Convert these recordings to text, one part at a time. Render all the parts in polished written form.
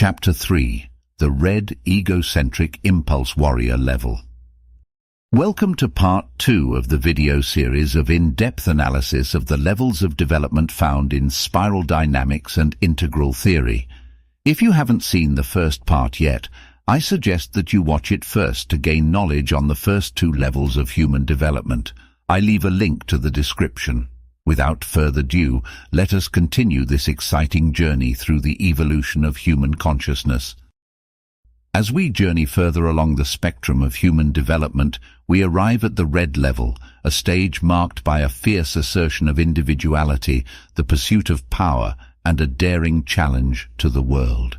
Chapter 3. The Red Egocentric Impulse Warrior Level. Welcome to Part 2 of the video series of in-depth analysis of the levels of development found in spiral dynamics and integral theory. If you haven't seen the first part yet, I suggest that you watch it first to gain knowledge on the first two levels of human development. I leave a link to the description. Without further ado, let us continue this exciting journey through the evolution of human consciousness. As we journey further along the spectrum of human development, we arrive at the red level, a stage marked by a fierce assertion of individuality, the pursuit of power, and a daring challenge to the world.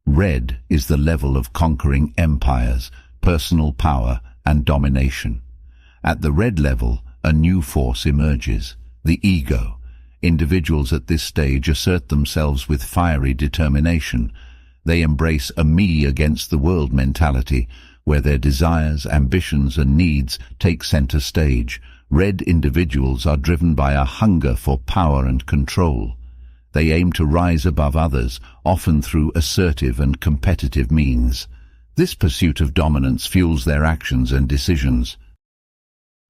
Red is the level of conquering empires, personal power, and domination. At the red level, a new force emerges, the ego. Individuals at this stage assert themselves with fiery determination. They embrace a me against the world mentality, where their desires, ambitions, and needs take center stage. Red individuals are driven by a hunger for power and control. They aim to rise above others, often through assertive and competitive means. This pursuit of dominance fuels their actions and decisions.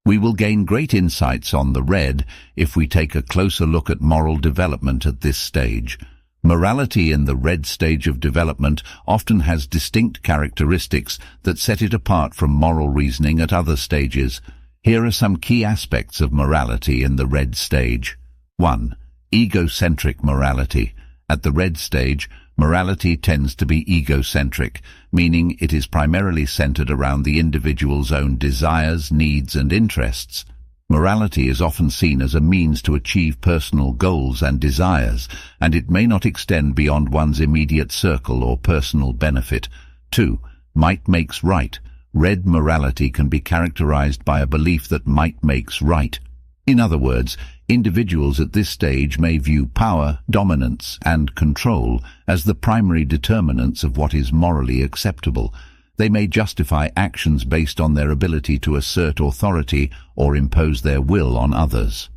We will gain great insights on the red if we take a closer look at moral development at this stage. Morality in the red stage of development often has distinct characteristics that set it apart from moral reasoning at other stages. Here are some key aspects of morality in the red stage. 1. Egocentric morality. At the red stage, morality tends to be egocentric, meaning it is primarily centered around the individual's own desires, needs, and interests. Morality is often seen as a means to achieve personal goals and desires, and it may not extend beyond one's immediate circle or personal benefit. 2. Might makes right. Red morality can be characterized by a belief that might makes right. In other words, individuals at this stage may view power, dominance, and control as the primary determinants of what is morally acceptable. They may justify actions based on their ability to assert authority or impose their will on others.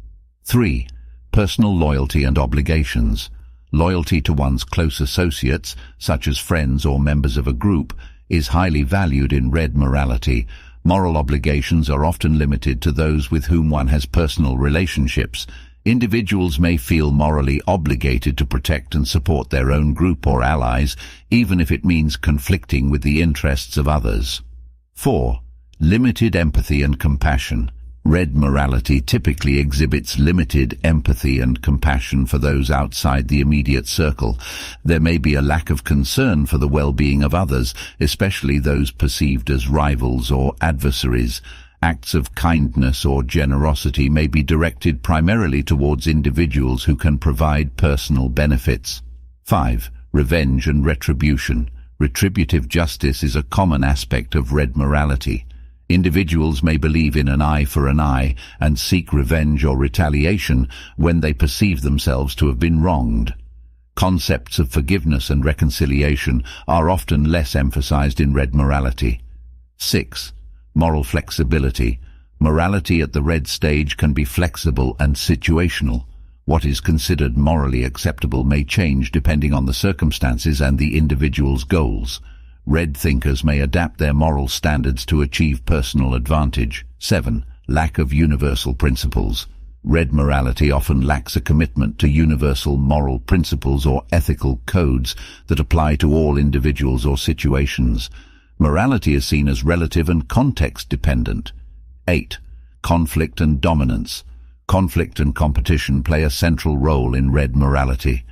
3. Personal loyalty and obligations. Loyalty to one's close associates, such as friends or members of a group, is highly valued in red morality. Moral obligations are often limited to those with whom one has personal relationships. Individuals may feel morally obligated to protect and support their own group or allies, even if it means conflicting with the interests of others. 4. Limited empathy and compassion. Red morality typically exhibits limited empathy and compassion for those outside the immediate circle. There may be a lack of concern for the well-being of others, especially those perceived as rivals or adversaries. Acts of kindness or generosity may be directed primarily towards individuals who can provide personal benefits. 5. Revenge and retribution. Retributive justice is a common aspect of red morality. Individuals may believe in an eye for an eye and seek revenge or retaliation when they perceive themselves to have been wronged. Concepts of forgiveness and reconciliation are often less emphasized in red morality. 6. Moral flexibility. Morality at the red stage can be flexible and situational. What is considered morally acceptable may change depending on the circumstances and the individual's goals. Red thinkers may adapt their moral standards to achieve personal advantage. 7. Lack of universal principles. Red morality often lacks a commitment to universal moral principles or ethical codes that apply to all individuals or situations. Morality is seen as relative and context-dependent. 8. Conflict and dominance. Conflict and competition play a central role in red morality.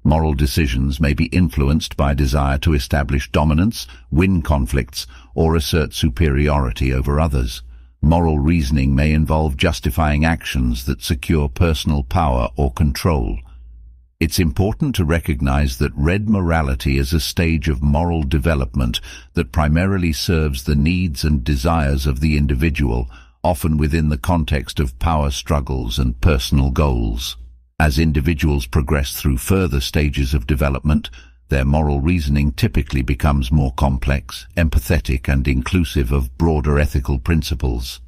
Moral decisions may be influenced by a desire to establish dominance, win conflicts, or assert superiority over others. Moral reasoning may involve justifying actions that secure personal power or control. It's important to recognize that red morality is a stage of moral development that primarily serves the needs and desires of the individual, often within the context of power struggles and personal goals. As individuals progress through further stages of development, their moral reasoning typically becomes more complex, empathetic, and inclusive of broader ethical principles.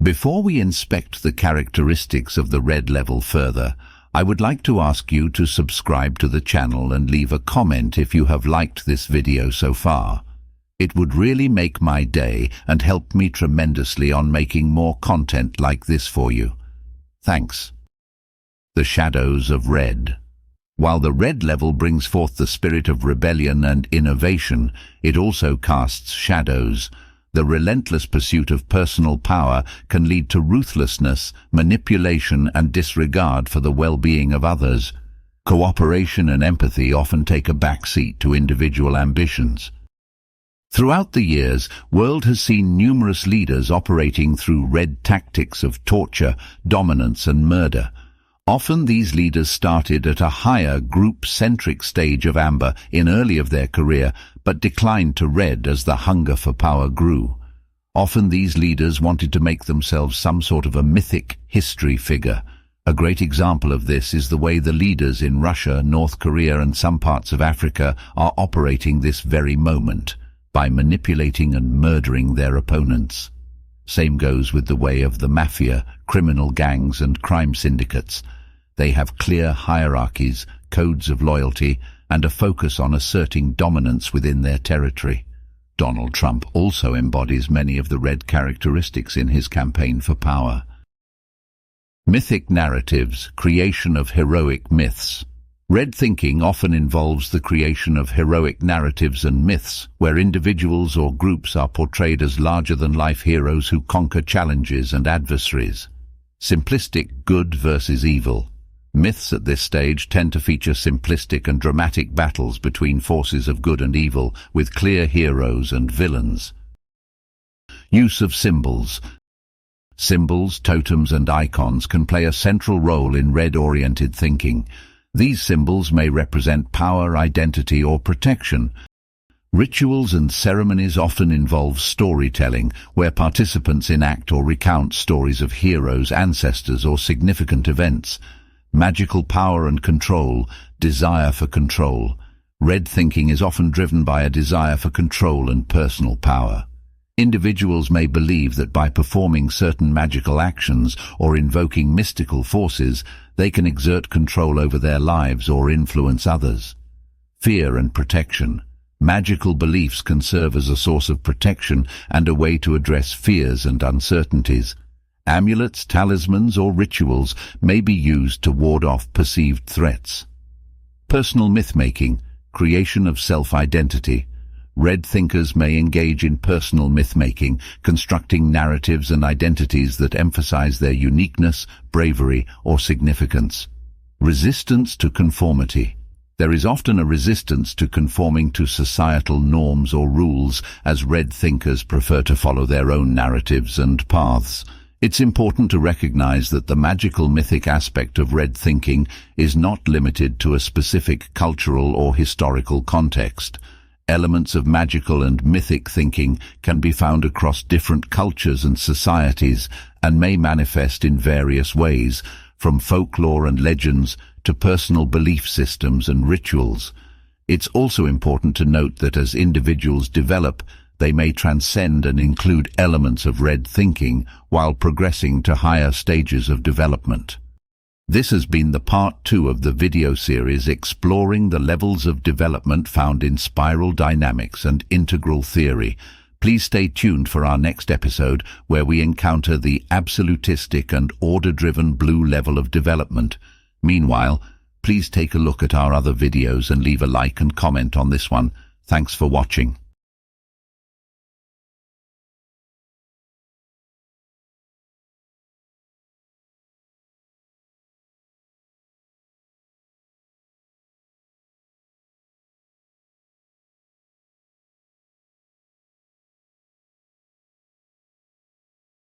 Before we inspect the characteristics of the red level further, I would like to ask you to subscribe to the channel and leave a comment if you have liked this video so far. It would really make my day and help me tremendously on making more content like this for you. Thanks. The shadows of red. While the red level brings forth the spirit of rebellion and innovation, it also casts shadows. The relentless pursuit of personal power can lead to ruthlessness, manipulation, and disregard for the well-being of others. Cooperation and empathy often take a backseat to individual ambitions. Throughout the years, the world has seen numerous leaders operating through red tactics of torture, dominance, and murder. Often these leaders started at a higher group-centric stage of amber in early of their career, but declined to red as the hunger for power grew. Often these leaders wanted to make themselves some sort of a mythic history figure. A great example of this is the way the leaders in Russia, North Korea, and some parts of Africa are operating this very moment, by manipulating and murdering their opponents. Same goes with the way of the mafia, criminal gangs, and crime syndicates. They have clear hierarchies, codes of loyalty, and a focus on asserting dominance within their territory. Donald Trump also embodies many of the red characteristics in his campaign for power. Mythic narratives, creation of heroic myths. Red thinking often involves the creation of heroic narratives and myths, where individuals or groups are portrayed as larger-than-life heroes who conquer challenges and adversaries. Simplistic good versus evil. Myths at this stage tend to feature simplistic and dramatic battles between forces of good and evil, with clear heroes and villains. Use of symbols. Symbols, totems, and icons can play a central role in red-oriented thinking. These symbols may represent power, identity, or protection. Rituals and ceremonies often involve storytelling, where participants enact or recount stories of heroes, ancestors, or significant events. Magical power and control, desire for control. Red thinking is often driven by a desire for control and personal power. Individuals may believe that by performing certain magical actions or invoking mystical forces, they can exert control over their lives or influence others. Fear and protection. Magical beliefs can serve as a source of protection and a way to address fears and uncertainties. Amulets, talismans, or rituals may be used to ward off perceived threats. Personal myth-making, creation of self-identity. Red thinkers may engage in personal myth-making, constructing narratives and identities that emphasize their uniqueness, bravery, or significance. Resistance to conformity. There is often a resistance to conforming to societal norms or rules, as red thinkers prefer to follow their own narratives and paths. It's important to recognize that the magical mythic aspect of red thinking is not limited to a specific cultural or historical context. Elements of magical and mythic thinking can be found across different cultures and societies and may manifest in various ways, from folklore and legends to personal belief systems and rituals. It's also important to note that as individuals develop, they may transcend and include elements of red thinking while progressing to higher stages of development. This has been the part 2 of the video series exploring the levels of development found in spiral dynamics and integral theory. Please stay tuned for our next episode, where we encounter the absolutistic and order-driven blue level of development. Meanwhile, please take a look at our other videos and leave a like and comment on this one. Thanks for watching.